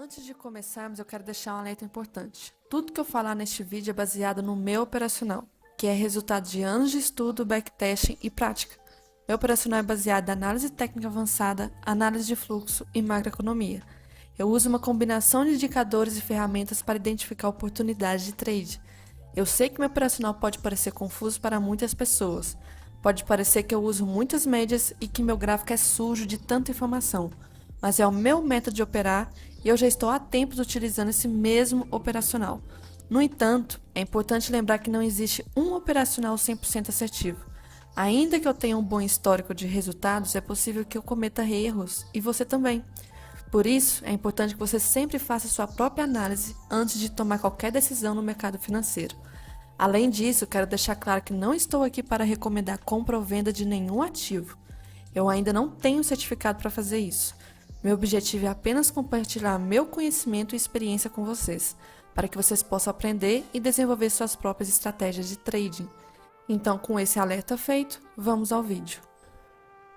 Antes de começarmos, eu quero deixar um alerta importante. Tudo que eu falar neste vídeo é baseado no meu operacional, que é resultado de anos de estudo, backtesting e prática. Meu operacional é baseado em análise técnica avançada, análise de fluxo e macroeconomia. Eu uso uma combinação de indicadores e ferramentas para identificar oportunidades de trade. Eu sei que meu operacional pode parecer confuso para muitas pessoas. Pode parecer que eu uso muitas médias e que meu gráfico é sujo de tanta informação, mas é o meu método de operar e eu já estou há tempos utilizando esse mesmo operacional. No entanto, é importante lembrar que não existe um operacional 100% assertivo. Ainda que eu tenha um bom histórico de resultados, é possível que eu cometa erros, e você também. Por isso, é importante que você sempre faça sua própria análise antes de tomar qualquer decisão no mercado financeiro. Além disso, quero deixar claro que não estou aqui para recomendar compra ou venda de nenhum ativo. Eu ainda não tenho certificado para fazer isso. Meu objetivo é apenas compartilhar meu conhecimento e experiência com vocês, para que vocês possam aprender e desenvolver suas próprias estratégias de trading. Então, com esse alerta feito, vamos ao vídeo.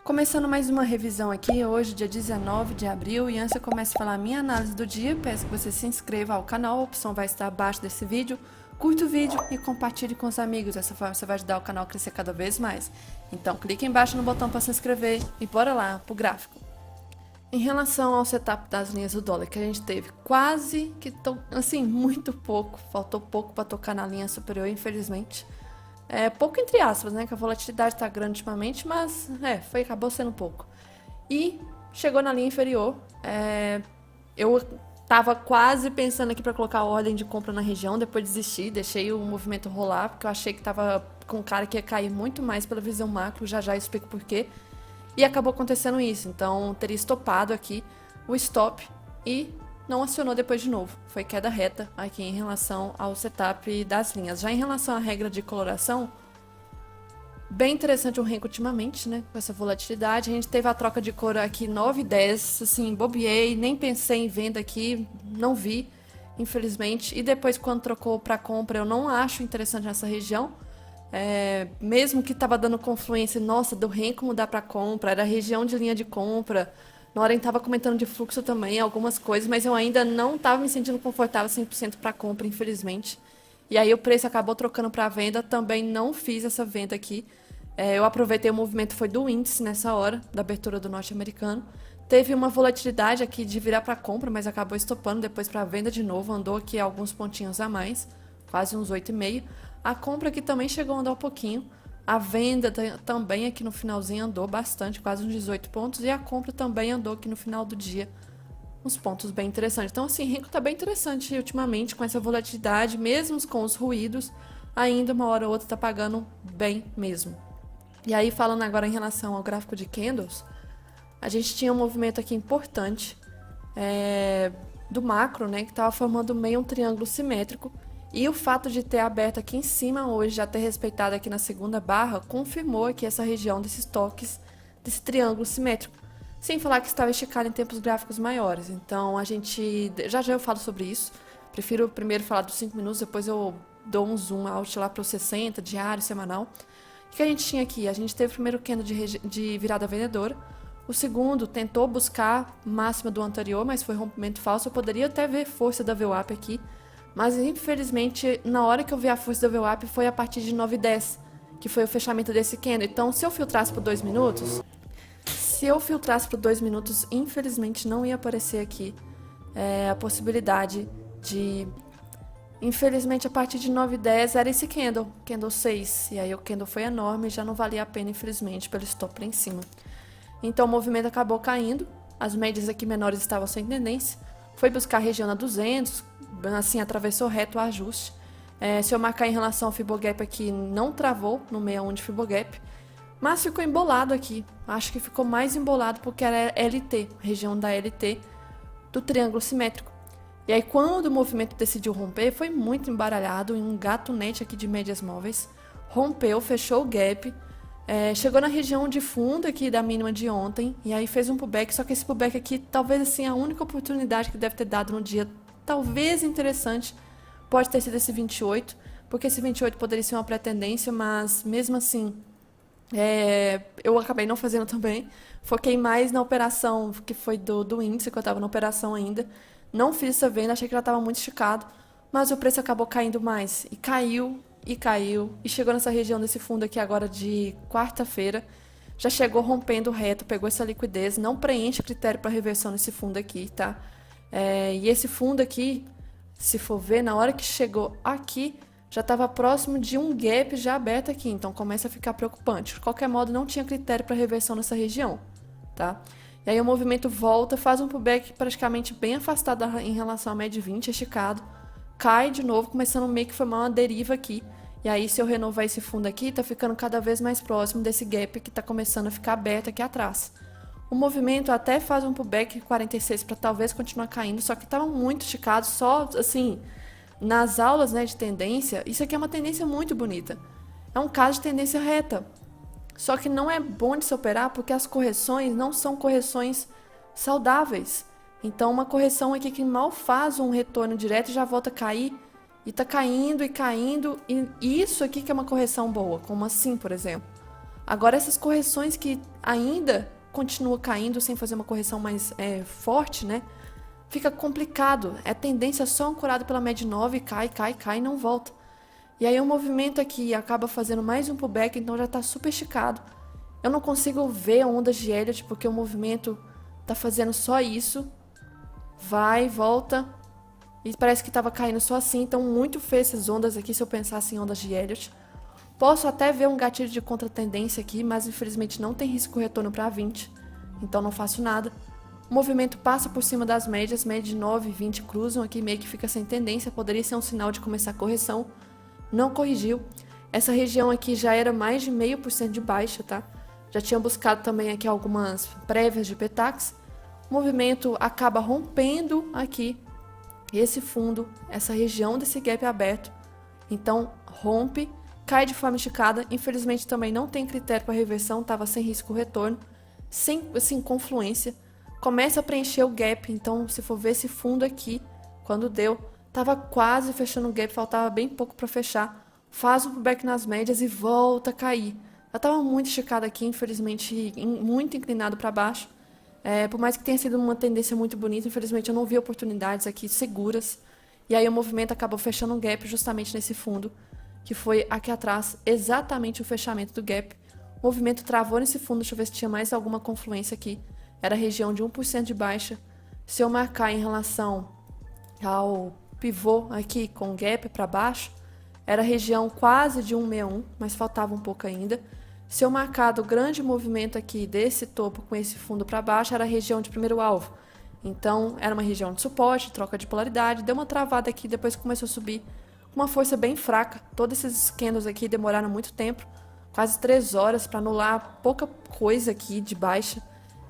Começando mais uma revisão aqui, hoje, dia 19 de abril, e antes eu começo a falar a minha análise do dia, peço que você se inscreva ao canal, a opção vai estar abaixo desse vídeo, curta o vídeo e compartilhe com os amigos, dessa forma você vai ajudar o canal a crescer cada vez mais. Então clique embaixo no botão para se inscrever e bora lá pro gráfico. Em relação ao setup das linhas do dólar, que a gente teve quase que, assim, muito pouco, faltou pouco para tocar na linha superior, infelizmente. Pouco entre aspas, né, que a volatilidade está grande ultimamente, mas acabou sendo pouco. E chegou na linha inferior, eu tava quase pensando aqui para colocar a ordem de compra na região, depois desisti, deixei o movimento rolar, porque eu achei que tava com cara que ia cair muito mais pela visão macro, já explico por quê. E acabou acontecendo isso, então teria estopado aqui o stop e não acionou depois de novo. Foi queda reta aqui em relação ao setup das linhas. Já em relação à regra de coloração, bem interessante o Renko ultimamente, né? Com essa volatilidade. A gente teve a troca de cor aqui 9 e 10, assim, bobeei, nem pensei em venda aqui, não vi, infelizmente. E depois quando trocou para compra, eu não acho interessante nessa região. Mesmo que estava dando confluência, nossa, do Renko mudar para compra, era região de linha de compra. Noren estava comentando de fluxo também, algumas coisas, mas eu ainda não estava me sentindo confortável 100% para compra, infelizmente. E aí o preço acabou trocando para venda, também não fiz essa venda aqui. Eu aproveitei o movimento, foi do índice nessa hora, da abertura do norte-americano. Teve uma volatilidade aqui de virar para compra, mas acabou estopando depois para venda de novo, andou aqui alguns pontinhos a mais, quase uns 8,5. A compra aqui também chegou a andar um pouquinho. A venda também aqui no finalzinho andou bastante, quase uns 18 pontos. E a compra também andou aqui no final do dia, uns pontos bem interessantes. Então, assim, Renko tá bem interessante ultimamente, com essa volatilidade, mesmo com os ruídos, ainda uma hora ou outra tá pagando bem mesmo. E aí, falando agora em relação ao gráfico de candles, a gente tinha um movimento aqui importante do macro, né, que estava formando meio um triângulo simétrico. E o fato de ter aberto aqui em cima hoje, já ter respeitado aqui na segunda barra, confirmou aqui essa região desses toques, desse triângulo simétrico. Sem falar que estava esticado em tempos gráficos maiores. Então, a gente... Já eu falo sobre isso. Prefiro primeiro falar dos 5 minutos, depois eu dou um zoom out lá para os 60, diário, semanal. O que a gente tinha aqui? A gente teve o primeiro candle de virada vendedora. O segundo tentou buscar máxima do anterior, mas foi rompimento falso. Eu poderia até ver força da VWAP aqui. Mas, infelizmente, na hora que eu vi a força da VWAP foi a partir de 9,10, que foi o fechamento desse candle. Então, se eu filtrasse por 2 minutos, infelizmente não ia aparecer aqui a possibilidade de... Infelizmente, a partir de 9,10 era esse candle 6. E aí o candle foi enorme e já não valia a pena, infelizmente, pelo stop lá em cima. Então, o movimento acabou caindo. As médias aqui menores estavam sem tendência. Foi buscar a região na 200, assim, atravessou reto o ajuste. Se eu marcar em relação ao Fibogap aqui, não travou no 61 de Fibogap, mas ficou embolado aqui. Acho que ficou mais embolado porque era LT, região da LT do triângulo simétrico. E aí, quando o movimento decidiu romper, foi muito embaralhado em um gatunete aqui de médias móveis. Rompeu, fechou o gap, chegou na região de fundo aqui da mínima de ontem, e aí fez um pullback, só que esse pullback aqui, talvez assim, a única oportunidade que deve ter dado no dia, talvez interessante, pode ter sido esse 28, porque esse 28 poderia ser uma pré-tendência, mas mesmo assim, eu acabei não fazendo também. Foquei mais na operação que foi do índice, que eu estava na operação ainda. Não fiz essa venda, achei que já estava muito esticado, mas o preço acabou caindo mais. E caiu, e caiu, e chegou nessa região desse fundo aqui agora de quarta-feira. Já chegou rompendo reto, pegou essa liquidez, não preenche critério para reversão nesse fundo aqui, tá? E esse fundo aqui, se for ver, na hora que chegou aqui, já estava próximo de um gap já aberto aqui, então começa a ficar preocupante. De qualquer modo, não tinha critério para reversão nessa região, tá? E aí o movimento volta, faz um pullback praticamente bem afastado em relação à média 20, esticado, cai de novo, começando meio que formar uma deriva aqui. E aí, se eu renovar esse fundo aqui, tá ficando cada vez mais próximo desse gap que tá começando a ficar aberto aqui atrás. O movimento até faz um pullback 46 para talvez continuar caindo, só que estava muito esticado, só assim, nas aulas, né, de tendência, isso aqui é uma tendência muito bonita. É um caso de tendência reta. Só que não é bom de se operar porque as correções não são correções saudáveis. Então, uma correção aqui que mal faz um retorno direto e já volta a cair, e tá caindo e caindo, e isso aqui que é uma correção boa, como assim, por exemplo. Agora, essas correções que ainda continua caindo sem fazer uma correção mais forte, né? Fica complicado. É tendência só ancorada pela média 9, cai, cai, cai e não volta. E aí o movimento aqui acaba fazendo mais um pullback, então já está super esticado. Eu não consigo ver ondas de Elliott porque o movimento está fazendo só isso. Vai, volta. E parece que estava caindo só assim, então muito feio essas ondas aqui se eu pensasse em ondas de Elliott. Posso até ver um gatilho de contratendência aqui, mas infelizmente não tem risco retorno para 20, então não faço nada. O movimento passa por cima das médias, média de 9 e 20 cruzam aqui, meio que fica sem tendência, poderia ser um sinal de começar a correção. Não corrigiu. Essa região aqui já era mais de 0,5% de baixa, tá? Já tinha buscado também aqui algumas prévias de Petax. O movimento acaba rompendo aqui esse fundo, essa região desse gap aberto. Então, rompe, cai de forma esticada. Infelizmente, também não tem critério para reversão, estava sem risco retorno, sem assim, confluência. Começa a preencher o gap, então, se for ver esse fundo aqui, quando deu, estava quase fechando o gap, faltava bem pouco para fechar. Faz um pullback nas médias e volta a cair. Já estava muito esticado aqui, infelizmente, muito inclinado para baixo. Por mais que tenha sido uma tendência muito bonita, infelizmente eu não vi oportunidades aqui seguras. E aí o movimento acabou fechando um gap justamente nesse fundo, que foi aqui atrás, exatamente o fechamento do gap. O movimento travou nesse fundo, deixa eu ver se tinha mais alguma confluência aqui. Era a região de 1% de baixa. Se eu marcar em relação ao pivô aqui com gap para baixo, era a região quase de 161, mas faltava um pouco ainda. Se eu marcar do grande movimento aqui desse topo com esse fundo para baixo, era a região de primeiro alvo. Então, era uma região de suporte, troca de polaridade, deu uma travada aqui, depois começou a subir com uma força bem fraca. Todos esses candles aqui demoraram muito tempo, quase 3 horas para anular pouca coisa aqui de baixa.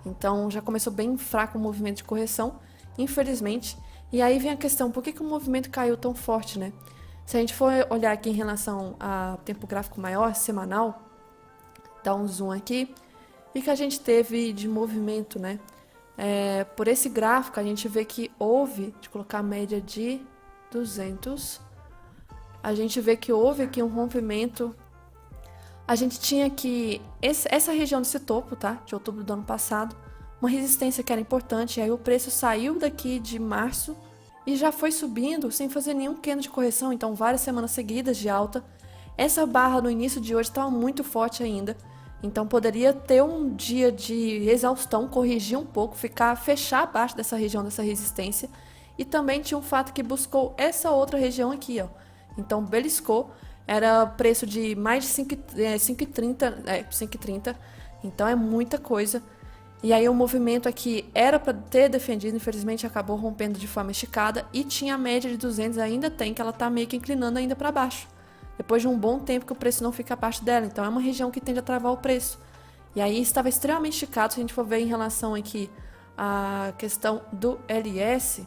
Então, já começou bem fraco o movimento de correção, infelizmente. E aí vem a questão, por que o movimento caiu tão forte, né? Se a gente for olhar aqui em relação a tempo gráfico maior, semanal, dá um zoom aqui, e que a gente teve de movimento, né? Por esse gráfico, a gente vê que houve, de colocar a média de 200, a gente vê que houve aqui um rompimento. A gente tinha aqui essa região desse topo, tá? De outubro do ano passado, uma resistência que era importante, e aí o preço saiu daqui de março e já foi subindo sem fazer nenhum candle de correção, então várias semanas seguidas de alta. Essa barra no início de hoje estava muito forte ainda, então poderia ter um dia de exaustão, corrigir um pouco, fechar abaixo dessa região, dessa resistência. E também tinha um fato que buscou essa outra região aqui, ó. Então beliscou, era preço de mais de 5,30, então é muita coisa. E aí o movimento aqui era para ter defendido, infelizmente acabou rompendo de forma esticada, e tinha a média de 200, ainda tem, que ela está meio que inclinando ainda para baixo. Depois de um bom tempo que o preço não fica abaixo dela, então é uma região que tende a travar o preço. E aí estava extremamente esticado, se a gente for ver em relação aqui à questão do LS.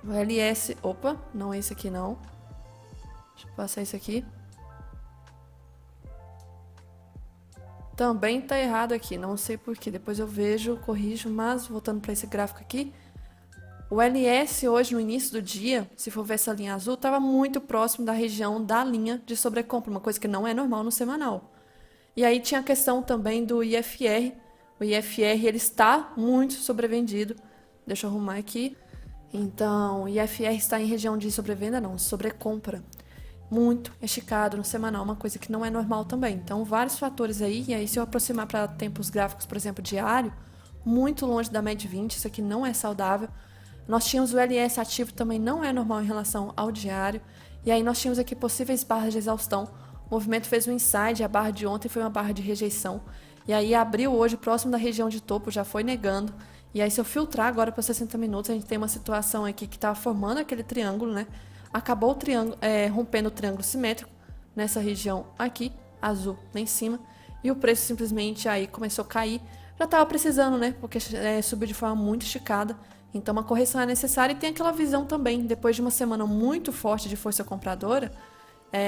O LS, opa, não é esse aqui não. Deixa eu passar isso aqui. Também tá errado aqui, não sei porquê, depois eu vejo, corrijo, mas voltando para esse gráfico aqui, o LS hoje no início do dia, se for ver essa linha azul, estava muito próximo da região da linha de sobrecompra, uma coisa que não é normal no semanal. E aí tinha a questão também do IFR, o IFR ele está muito sobrevendido, deixa eu arrumar aqui, Então, IFR está em região de sobrevenda, não, sobrecompra. Muito esticado no semanal, uma coisa que não é normal também. Então, vários fatores aí, e aí se eu aproximar para tempos gráficos, por exemplo, diário, muito longe da média 20, isso aqui não é saudável. Nós tínhamos o LS ativo, também não é normal em relação ao diário. E aí nós tínhamos aqui possíveis barras de exaustão. O movimento fez um inside, a barra de ontem foi uma barra de rejeição. E aí abriu hoje próximo da região de topo, já foi negando. E aí se eu filtrar agora para 60 minutos, a gente tem uma situação aqui que estava formando aquele triângulo, né? Acabou o triângulo, rompendo o triângulo simétrico nessa região aqui, azul lá em cima. E o preço simplesmente aí começou a cair. Já estava precisando, né? Porque subiu de forma muito esticada. Então uma correção é necessária e tem aquela visão também, depois de uma semana muito forte de força compradora,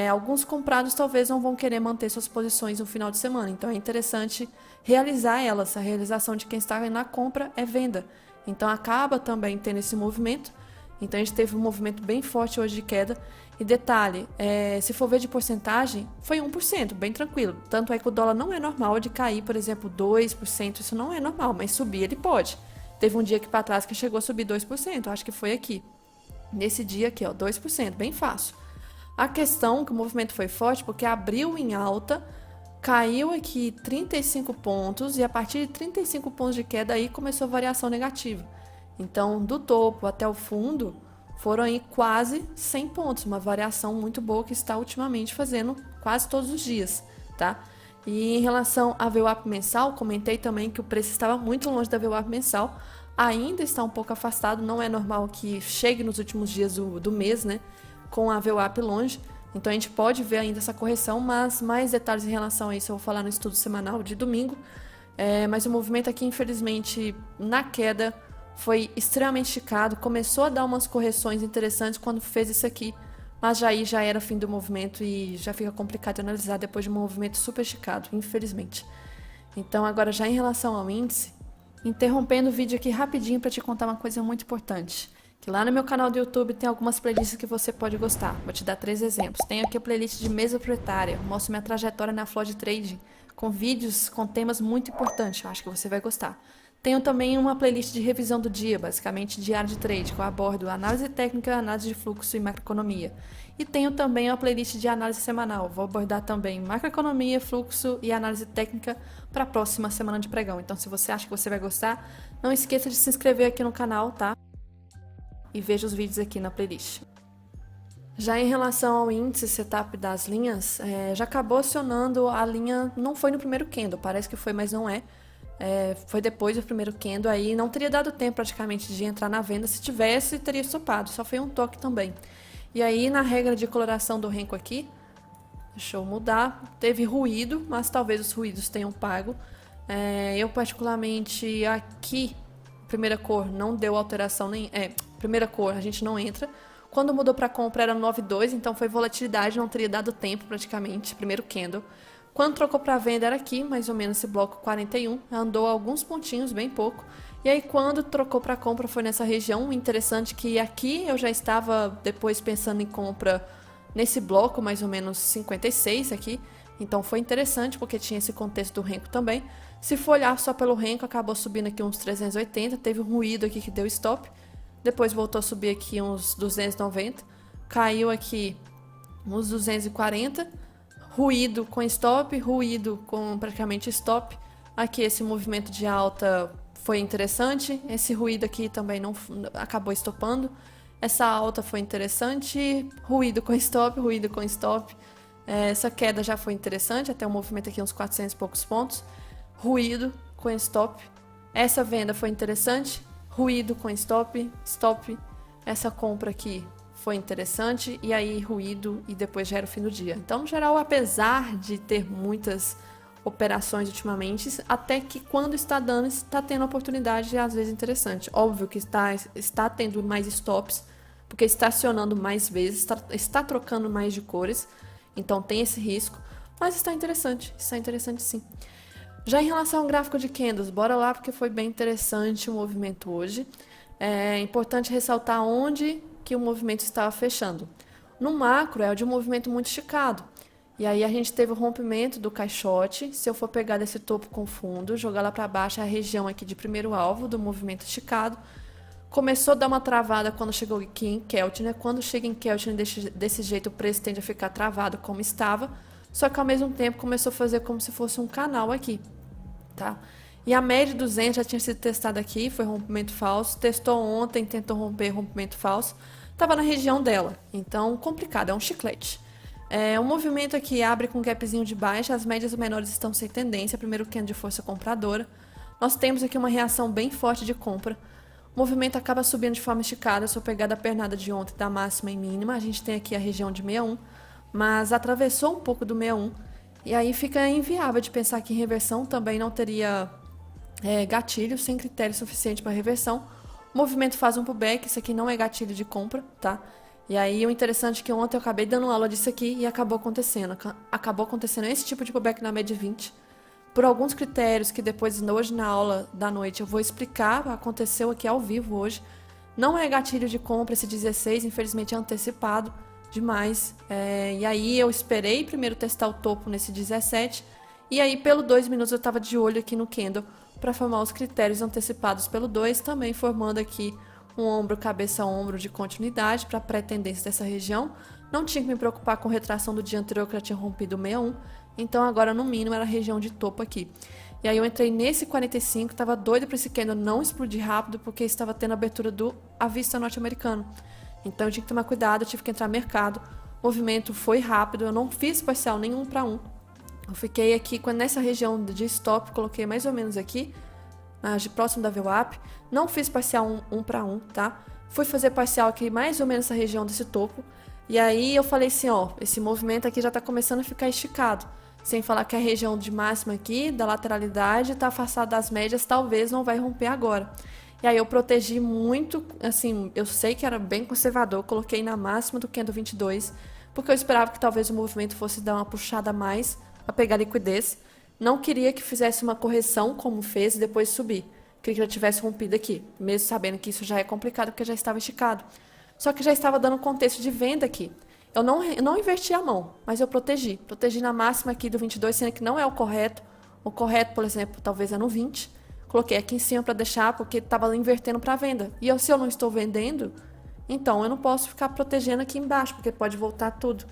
alguns comprados talvez não vão querer manter suas posições no final de semana. Então é interessante realizar elas. A realização de quem está na compra é venda. Então acaba também tendo esse movimento. Então a gente teve um movimento bem forte hoje de queda. E detalhe, se for ver de porcentagem, foi 1%, bem tranquilo. Tanto é que o dólar não é normal de cair, por exemplo, 2%. Isso não é normal, mas subir ele pode. Teve um dia aqui para trás que chegou a subir 2%, acho que foi aqui. Nesse dia aqui, ó, 2%, bem fácil. A questão é que o movimento foi forte porque abriu em alta, caiu aqui 35 pontos e a partir de 35 pontos de queda aí começou a variação negativa. Então, do topo até o fundo, foram aí quase 100 pontos, uma variação muito boa que está ultimamente fazendo quase todos os dias, tá? E em relação a VWAP mensal, comentei também que o preço estava muito longe da VWAP mensal, ainda está um pouco afastado, não é normal que chegue nos últimos dias do mês, né, com a VWAP longe, então a gente pode ver ainda essa correção, mas mais detalhes em relação a isso eu vou falar no estudo semanal de domingo, mas o movimento aqui, infelizmente, na queda, foi extremamente esticado, começou a dar umas correções interessantes quando fez isso aqui, mas já era fim do movimento e já fica complicado de analisar depois de um movimento super esticado, infelizmente. Então agora já em relação ao índice, interrompendo o vídeo aqui rapidinho para te contar uma coisa muito importante. Que lá no meu canal do YouTube tem algumas playlists que você pode gostar. Vou te dar 3 exemplos. Tenho aqui a playlist de mesa proprietária, mostro minha trajetória na Flow de Trading, com vídeos com temas muito importantes, eu acho que você vai gostar. Tenho também uma playlist de revisão do dia, basicamente diário de trade, que eu abordo análise técnica, análise de fluxo e macroeconomia. E tenho também uma playlist de análise semanal, vou abordar também macroeconomia, fluxo e análise técnica para a próxima semana de pregão. Então, se você acha que você vai gostar, não esqueça de se inscrever aqui no canal, tá? E veja os vídeos aqui na playlist. Já em relação ao índice setup das linhas, já acabou acionando a linha, não foi no primeiro candle, parece que foi, mas não é. Foi depois do primeiro candle, aí não teria dado tempo praticamente de entrar na venda, se tivesse teria estopado, só foi um toque também. E aí na regra de coloração do Renko aqui, deixa eu mudar, teve ruído, mas talvez os ruídos tenham pago. Eu particularmente aqui, primeira cor não deu alteração, primeira cor a gente não entra. Quando mudou para compra era 9,2, então foi volatilidade, não teria dado tempo praticamente, primeiro candle. Quando trocou para venda era aqui, mais ou menos esse bloco 41, andou alguns pontinhos, bem pouco. E aí quando trocou para compra foi nessa região, interessante que aqui eu já estava depois pensando em compra nesse bloco, mais ou menos 56 aqui. Então foi interessante porque tinha esse contexto do Renko também. Se for olhar só pelo Renko, acabou subindo aqui uns 380, teve um ruído aqui que deu stop. Depois voltou a subir aqui uns 290, caiu aqui uns 240, ruído com stop, ruído com praticamente stop. Aqui esse movimento de alta foi interessante, esse ruído aqui também não acabou estopando. Essa alta foi interessante, ruído com stop, ruído com stop. Essa queda já foi interessante, até o movimento aqui uns 400 e poucos pontos. Ruído com stop. Essa venda foi interessante, ruído com stop, stop. Essa compra aqui foi interessante, e aí ruído e depois já era o fim do dia. Então, no geral, apesar de ter muitas operações ultimamente, até que quando está dando, está tendo oportunidade às vezes interessante. Óbvio que está tendo mais stops, porque está acionando mais vezes, está trocando mais de cores, então tem esse risco, mas está interessante sim. Já em relação ao gráfico de candles, bora lá porque foi bem interessante o movimento hoje. É importante ressaltar onde que o movimento estava fechando. No macro é de um movimento muito esticado. E aí a gente teve o rompimento do caixote. Se eu for pegar desse topo com fundo, jogar lá para baixo a região aqui de primeiro alvo do movimento esticado. Começou a dar uma travada quando chegou aqui em Keltner, né? Quando chega em Keltner desse jeito o preço tende a ficar travado como estava, só que ao mesmo tempo começou a fazer como se fosse um canal aqui, tá? E a média 200 já tinha sido testada aqui, foi rompimento falso, testou ontem, tentou romper rompimento falso, estava na região dela, então complicado, é um chiclete. O movimento aqui abre com um gapzinho de baixa, as médias menores estão sem tendência, primeiro candle de força compradora. Nós temos aqui uma reação bem forte de compra. O movimento acaba subindo de forma esticada, se eu pegar da pernada de ontem da máxima e mínima, a gente tem aqui a região de 61, mas atravessou um pouco do 61, e aí fica inviável de pensar que em reversão também não teria gatilho, sem critério suficiente para reversão. O movimento faz um pullback, isso aqui não é gatilho de compra, tá? E aí o interessante é que ontem eu acabei dando aula disso aqui e acabou acontecendo. Acabou acontecendo esse tipo de pullback na média 20. Por alguns critérios que depois, hoje na aula da noite, eu vou explicar, aconteceu aqui ao vivo hoje. Não é gatilho de compra esse 16, infelizmente é antecipado demais. E aí eu esperei primeiro testar o topo nesse 17, e aí pelo 2 minutos eu estava de olho aqui no candle para formar os critérios antecipados pelo 2, também formando aqui um ombro, cabeça, ombro de continuidade para pré-tendência dessa região. Não tinha que me preocupar com retração do dia anterior, que já tinha rompido o 61. Então agora no mínimo era a região de topo aqui. E aí eu entrei nesse 45, estava doido para esse candle não explodir rápido, porque estava tendo abertura do à vista norte-americano. Então eu tinha que tomar cuidado, eu tive que entrar no mercado. O movimento foi rápido, eu não fiz parcial nenhum para um. Eu fiquei aqui nessa região de stop, coloquei mais ou menos aqui, próximo da VWAP. Não fiz parcial um para um, tá? Fui fazer parcial aqui mais ou menos nessa região desse topo. E aí eu falei assim, ó, esse movimento aqui já tá começando a ficar esticado. Sem falar que a região de máxima aqui, da lateralidade, tá afastada das médias, talvez não vai romper agora. E aí eu protegi muito, assim, eu sei que era bem conservador, coloquei na máxima do candle 22, porque eu esperava que talvez o movimento fosse dar uma puxada a mais, a pegar liquidez. Não queria que fizesse uma correção, como fez, e depois subir. Queria que já tivesse rompido aqui, mesmo sabendo que isso já é complicado, porque já estava esticado. Só que já estava dando contexto de venda aqui. Eu não inverti a mão, mas eu protegi. Protegi na máxima aqui do 22, sendo que não é o correto. O correto, por exemplo, talvez é no 20. Coloquei aqui em cima para deixar, porque estava invertendo para venda. E se eu não estou vendendo, então eu não posso ficar protegendo aqui embaixo, porque pode voltar tudo.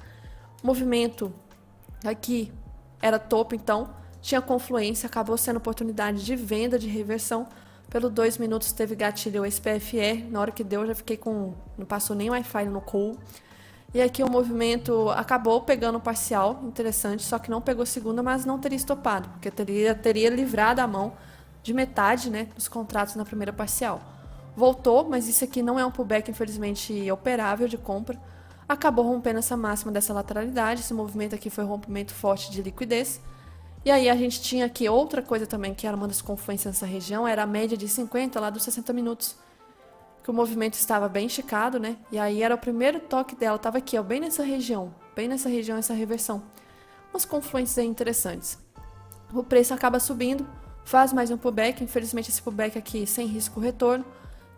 O movimento aqui era topo, então tinha confluência, acabou sendo oportunidade de venda, de reversão. Pelo 2 minutos teve gatilho SPFR, na hora que deu eu já fiquei com... não passou nem Wi-Fi no call. E aqui o movimento acabou pegando parcial, interessante, só que não pegou segunda, mas não teria estopado, porque teria livrado a mão de metade, né, dos contratos na primeira parcial. Voltou, mas isso aqui não é um pullback, infelizmente, operável de compra. Acabou rompendo essa máxima dessa lateralidade, esse movimento aqui foi um rompimento forte de liquidez. E aí a gente tinha aqui outra coisa também, que era uma das confluências nessa região, era a média de 50 lá dos 60 minutos. Que o movimento estava bem esticado, né? E aí era o primeiro toque dela, estava aqui, ó, bem nessa região, essa reversão. Umas confluências aí interessantes. O preço acaba subindo, faz mais um pullback, infelizmente esse pullback aqui sem risco retorno,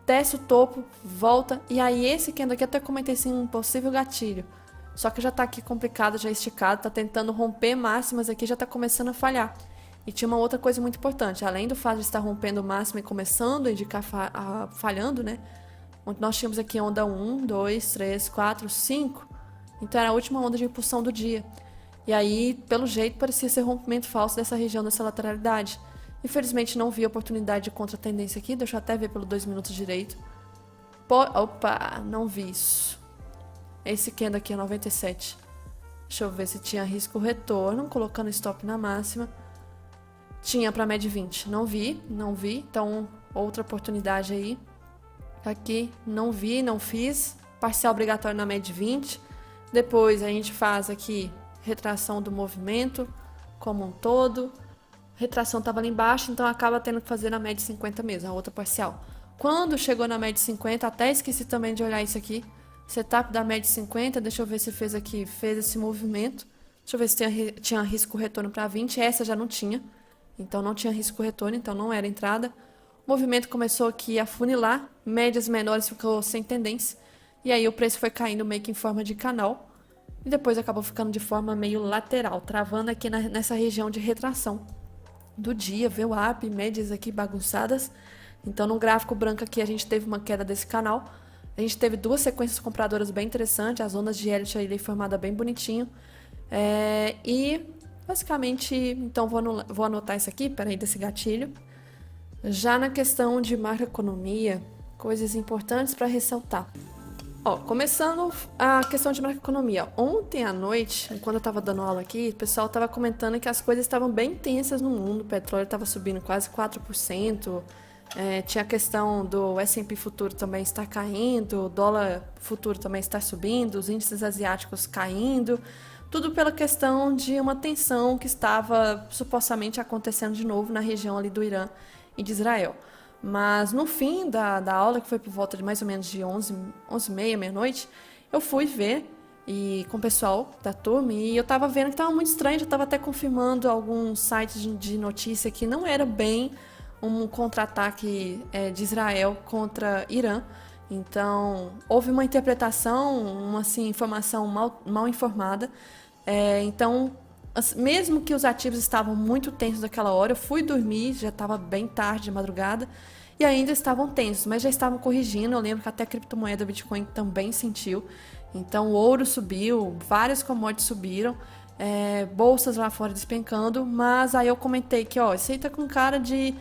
desce o topo, volta, e aí esse candle aqui até comentei assim, um possível gatilho. Só que já tá aqui complicado, já esticado, tá tentando romper máximas aqui, já tá começando a falhar. E tinha uma outra coisa muito importante, além do fato de estar rompendo o máximo e começando a indicar falhando, né? Nós tínhamos aqui onda 1, 2, 3, 4, 5. Então era a última onda de impulsão do dia. E aí, pelo jeito, parecia ser rompimento falso dessa região, dessa lateralidade. Infelizmente não vi a oportunidade de contra-tendência aqui, deixa eu até ver pelo 2 minutos direito. Opa, não vi isso. Esse candle aqui é 97. Deixa eu ver se tinha risco retorno, colocando stop na máxima. Tinha para média 20, não vi. Então, outra oportunidade aí. Aqui, não vi, não fiz. Parcial obrigatório na média 20. Depois a gente faz aqui retração do movimento como um todo. Retração estava ali embaixo, então acaba tendo que fazer na média 50 mesmo, a outra parcial. Quando chegou na média 50, até esqueci também de olhar isso aqui. Setup da média 50, deixa eu ver se fez aqui, fez esse movimento. Deixa eu ver se tinha risco retorno para 20, essa já não tinha. Então não tinha risco retorno, então não era entrada. O movimento começou aqui a funilar, médias menores ficou sem tendência. E aí o preço foi caindo meio que em forma de canal. E depois acabou ficando de forma meio lateral, travando aqui nessa região de retração do dia, VWAP, médias aqui bagunçadas. Então, no gráfico branco aqui, a gente teve uma queda desse canal. A gente teve duas sequências compradoras bem interessantes, as ondas de Elliott ali formada bem bonitinho. E, basicamente, então vou anotar isso aqui, peraí, desse gatilho. Já na questão de macroeconomia, coisas importantes para ressaltar. Começando a questão de macroeconomia. Ontem à noite, quando eu estava dando aula aqui, o pessoal estava comentando que as coisas estavam bem tensas no mundo. O petróleo estava subindo quase 4%. Tinha a questão do S&P futuro também estar caindo, o dólar futuro também está subindo, os índices asiáticos caindo. Tudo pela questão de uma tensão que estava supostamente acontecendo de novo na região ali do Irã e de Israel. Mas no fim da aula, que foi por volta de mais ou menos de 11h30, meia-noite, eu fui ver com o pessoal da turma e eu estava vendo que estava muito estranho, eu estava até confirmando alguns sites de notícia que não era bem um contra-ataque de Israel contra Irã. Então, houve uma interpretação, uma informação mal informada. Então, mesmo que os ativos estavam muito tensos naquela hora, eu fui dormir, já estava bem tarde de madrugada, e ainda estavam tensos, mas já estavam corrigindo. Eu lembro que até a criptomoeda Bitcoin também sentiu. Então, o ouro subiu, várias commodities subiram, bolsas lá fora despencando, mas aí eu comentei que isso aí tá com cara de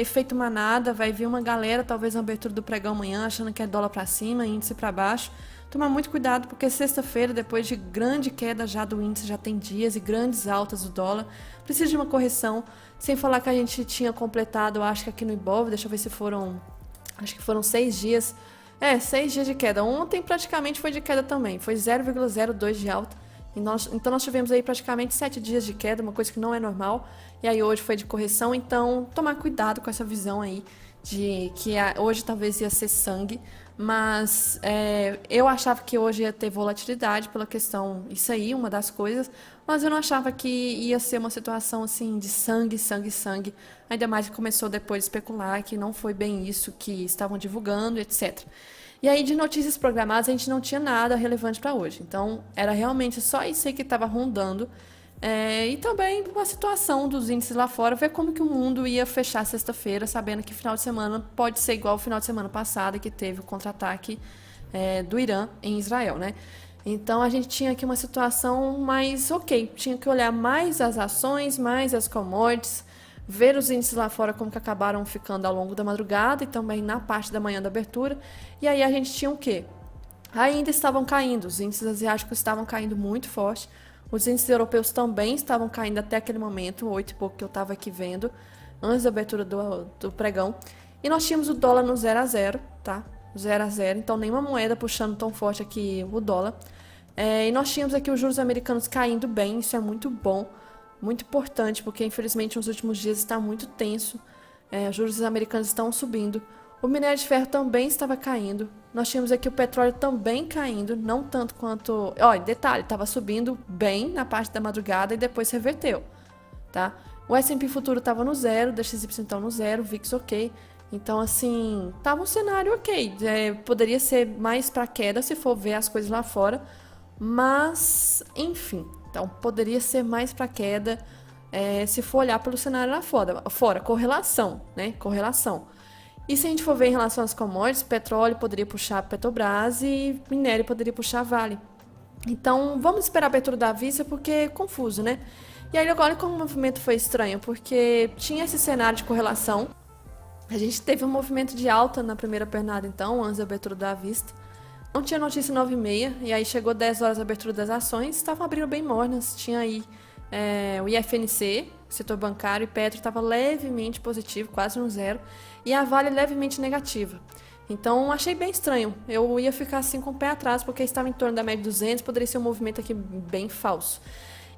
efeito manada, vai vir uma galera, talvez na abertura do pregão amanhã, achando que é dólar para cima, índice para baixo. Tomar muito cuidado, porque sexta-feira, depois de grande queda já do índice, já tem dias e grandes altas do dólar, precisa de uma correção. Sem falar que a gente tinha completado, acho que aqui no Ibov, deixa eu ver se foram, acho que foram 6 dias. 6 dias de queda. Ontem praticamente foi de queda também, foi 0,02 de alta. Então nós tivemos aí praticamente 7 dias de queda, uma coisa que não é normal. E aí hoje foi de correção, então tomar cuidado com essa visão aí de que hoje talvez ia ser sangue. Mas eu achava que hoje ia ter volatilidade pela questão, isso aí, uma das coisas, mas eu não achava que ia ser uma situação assim de sangue, ainda mais que começou depois de especular que não foi bem isso que estavam divulgando, etc. E aí de notícias programadas a gente não tinha nada relevante para hoje, então era realmente só isso aí que estava rondando. E também a situação dos índices lá fora, ver como que o mundo ia fechar sexta-feira, sabendo que final de semana pode ser igual ao final de semana passado, que teve o contra-ataque do Irã em Israel, né? Então a gente tinha aqui uma situação mais tinha que olhar mais as ações, mais as commodities, ver os índices lá fora como que acabaram ficando ao longo da madrugada e também na parte da manhã da abertura. E aí a gente tinha o quê? Ainda estavam caindo, os índices asiáticos estavam caindo muito forte. Os índices europeus também estavam caindo até aquele momento, 8 e pouco que eu estava aqui vendo, antes da abertura do pregão. E nós tínhamos o dólar no 0 a 0, tá? 0 a 0, então nenhuma moeda puxando tão forte aqui o dólar. E nós tínhamos aqui os juros americanos caindo bem, isso é muito bom, muito importante, porque infelizmente nos últimos dias está muito tenso. Os juros americanos estão subindo. O minério de ferro também estava caindo. Nós tínhamos aqui o petróleo também caindo, não tanto quanto... detalhe, estava subindo bem na parte da madrugada e depois reverteu, tá? O S&P futuro estava no 0, o DXY então no 0, o VIX ok. Então, assim, estava um cenário ok. Poderia ser mais para queda se for ver as coisas lá fora, mas, enfim. Então, poderia ser mais para queda se for olhar pelo cenário lá fora. Correlação, né? Correlação. E se a gente for ver em relação às commodities, petróleo poderia puxar Petrobras e minério poderia puxar Vale. Então, vamos esperar a abertura da Vista porque é confuso, né? E aí agora como o movimento foi estranho, porque tinha esse cenário de correlação. A gente teve um movimento de alta na primeira pernada, então, antes da abertura da Vista. Não tinha notícia 9h30, e aí chegou 10 horas a abertura das ações, estavam abrindo bem mornas. Tinha aí o IFNC, setor bancário, e Petro estava levemente positivo, quase no 0, e a Vale levemente negativa. Então, achei bem estranho. Eu ia ficar assim com o pé atrás, porque estava em torno da média de 200, poderia ser um movimento aqui bem falso.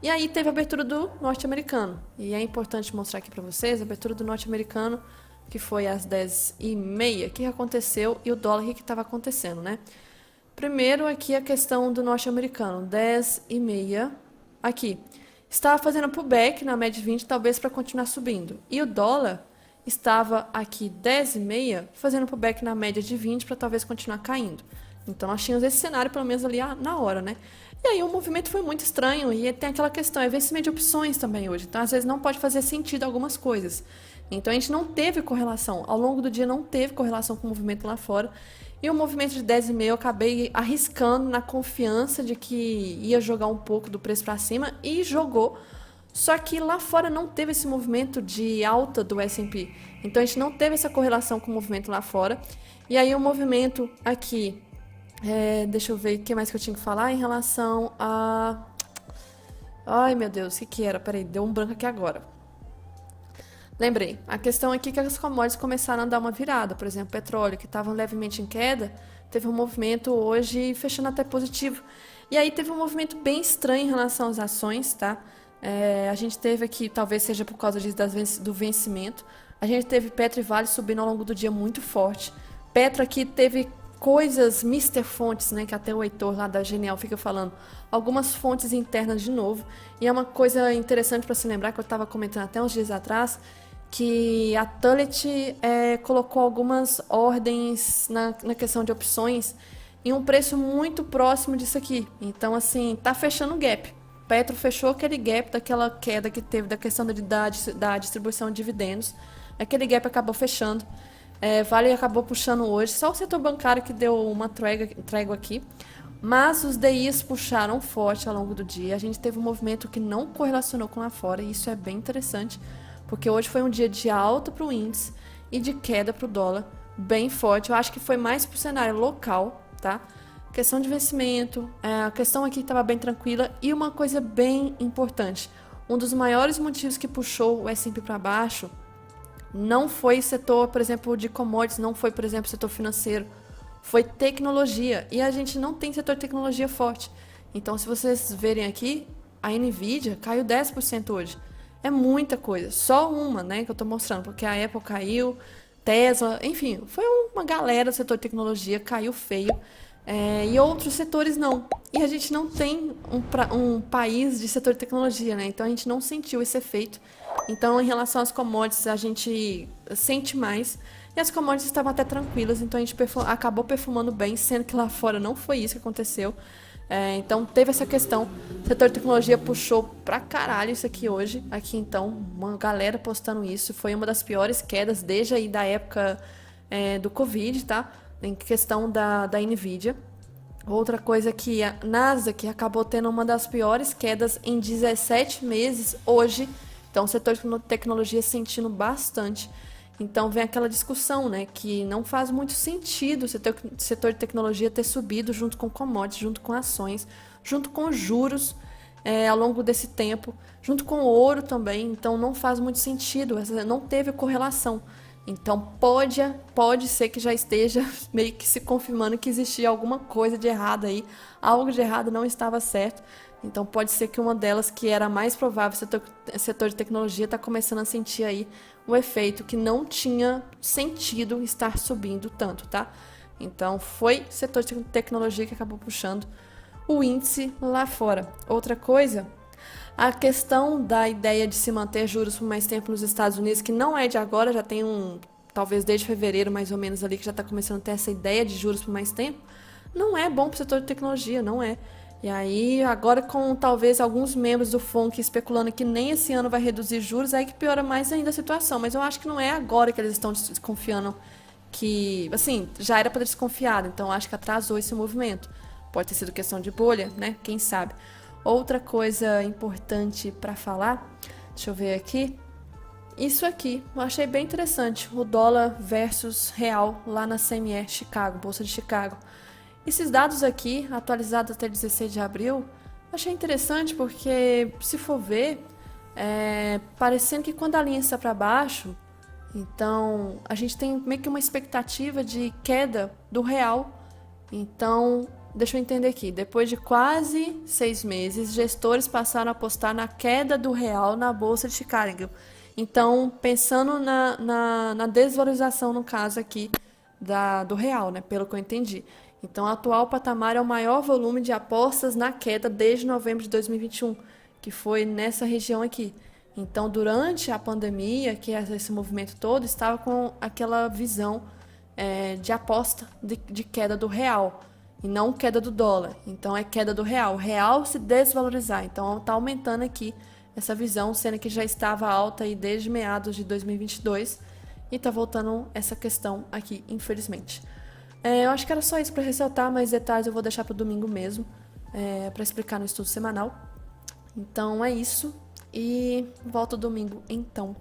E aí teve a abertura do norte-americano. E é importante mostrar aqui para vocês a abertura do norte-americano, que foi às 10h30. O que aconteceu e o dólar, o que estava acontecendo, né? Primeiro aqui a questão do norte-americano, 10h30, aqui. Estava fazendo pullback na média de 20, talvez para continuar subindo. E o dólar estava aqui 10h30, fazendo pullback na média de 20 para talvez continuar caindo. Então nós tínhamos esse cenário pelo menos ali na hora, né? E aí o movimento foi muito estranho e tem aquela questão, vencimento de opções também hoje. Então às vezes não pode fazer sentido algumas coisas. Então a gente não teve correlação. Ao longo do dia não teve correlação com o movimento lá fora. E o movimento de 10,5 eu acabei arriscando na confiança de que ia jogar um pouco do preço para cima e jogou. Só que lá fora não teve esse movimento de alta do S&P. Então a gente não teve essa correlação com o movimento lá fora. E aí o movimento aqui, deixa eu ver o que mais que eu tinha que falar em relação a... Ai meu Deus, o que era? Peraí, deu um branco aqui agora. Lembrei, a questão aqui é que as commodities começaram a dar uma virada. Por exemplo, petróleo, que estava levemente em queda, teve um movimento hoje fechando até positivo. E aí teve um movimento bem estranho em relação às ações, tá? A gente teve aqui, talvez seja por causa disso, do vencimento, a gente teve Petro e Vale subindo ao longo do dia muito forte. Petro aqui teve coisas, Mister Fontes, né, que até o Heitor lá da Genial fica falando, algumas fontes internas de novo. E é uma coisa interessante para se lembrar, que eu estava comentando até uns dias atrás, que a Tullet colocou algumas ordens na questão de opções em um preço muito próximo disso aqui. Então, assim, tá fechando o gap. Petro fechou aquele gap daquela queda que teve da questão da distribuição de dividendos. Aquele gap acabou fechando. Vale acabou puxando hoje. Só o setor bancário que deu uma trégua aqui. Mas os DIs puxaram forte ao longo do dia. A gente teve um movimento que não correlacionou com lá fora. E isso é bem interessante. Porque hoje foi um dia de alta para o índice e de queda para o dólar. Bem forte. Eu acho que foi mais para o cenário local, tá? Questão de vencimento, a questão aqui estava bem tranquila. E uma coisa bem importante, um dos maiores motivos que puxou o S&P para baixo não foi setor, por exemplo, de commodities, não foi, por exemplo, setor financeiro, foi tecnologia. E a gente não tem setor de tecnologia forte. Então, se vocês verem aqui, a Nvidia caiu 10% hoje. É muita coisa, só uma, né, que eu estou mostrando, porque a Apple caiu, Tesla, enfim, foi uma galera do setor de tecnologia, caiu feio. E outros setores não. E a gente não tem um país de setor de tecnologia, né? Então a gente não sentiu esse efeito. Então, em relação às commodities, a gente sente mais. E as commodities estavam até tranquilas, então a gente acabou perfumando bem, sendo que lá fora não foi isso que aconteceu. Então teve essa questão. O setor de tecnologia puxou pra caralho isso aqui hoje. Aqui então, uma galera postando isso. Foi uma das piores quedas desde aí da época do Covid, tá? Em questão da Nvidia. Outra coisa que a Nasdaq acabou tendo uma das piores quedas em 17 meses hoje. Então o setor de tecnologia sentindo bastante. Então vem aquela discussão, né, que não faz muito sentido o setor de tecnologia ter subido junto com commodities, junto com ações, junto com juros ao longo desse tempo, junto com o ouro também. Então não faz muito sentido, não teve correlação. Então pode ser que já esteja meio que se confirmando que existia alguma coisa de errado aí, algo de errado não estava certo. Então pode ser que uma delas, que era mais provável, setor de tecnologia, está começando a sentir aí o efeito que não tinha sentido estar subindo tanto, tá? Então foi setor de tecnologia que acabou puxando o índice lá fora. Outra coisa, a questão da ideia de se manter juros por mais tempo nos Estados Unidos, que não é de agora, já tem talvez desde fevereiro mais ou menos ali, que já está começando a ter essa ideia de juros por mais tempo, não é bom para o setor de tecnologia, não é. E aí, agora com talvez alguns membros do FONC especulando que nem esse ano vai reduzir juros, aí que piora mais ainda a situação. Mas eu acho que não é agora que eles estão desconfiando que, assim, já era para ter desconfiado, então acho que atrasou esse movimento. Pode ter sido questão de bolha, né? Quem sabe. Outra coisa importante para falar, deixa eu ver aqui. Isso aqui, eu achei bem interessante, o dólar versus real lá na CME Chicago, Bolsa de Chicago. Esses dados aqui, atualizados até 16 de abril, achei interessante porque, se for ver, parecendo que quando a linha está para baixo, então a gente tem meio que uma expectativa de queda do real. Então, deixa eu entender aqui, depois de quase 6 meses, gestores passaram a apostar na queda do real na Bolsa de Chicago. Então, pensando na desvalorização, no caso aqui, do real, né, pelo que eu entendi. Então, o atual patamar é o maior volume de apostas na queda desde novembro de 2021, que foi nessa região aqui. Então, durante a pandemia, que é esse movimento todo, estava com aquela visão de aposta de queda do real, e não queda do dólar. Então, é queda do real. O real se desvalorizar. Então, está aumentando aqui essa visão, sendo que já estava alta aí desde meados de 2022 e tá voltando essa questão aqui, infelizmente. Eu acho que era só isso para ressaltar, mas detalhes eu vou deixar para o domingo mesmo, para explicar no estudo semanal. Então é isso, e volto domingo então.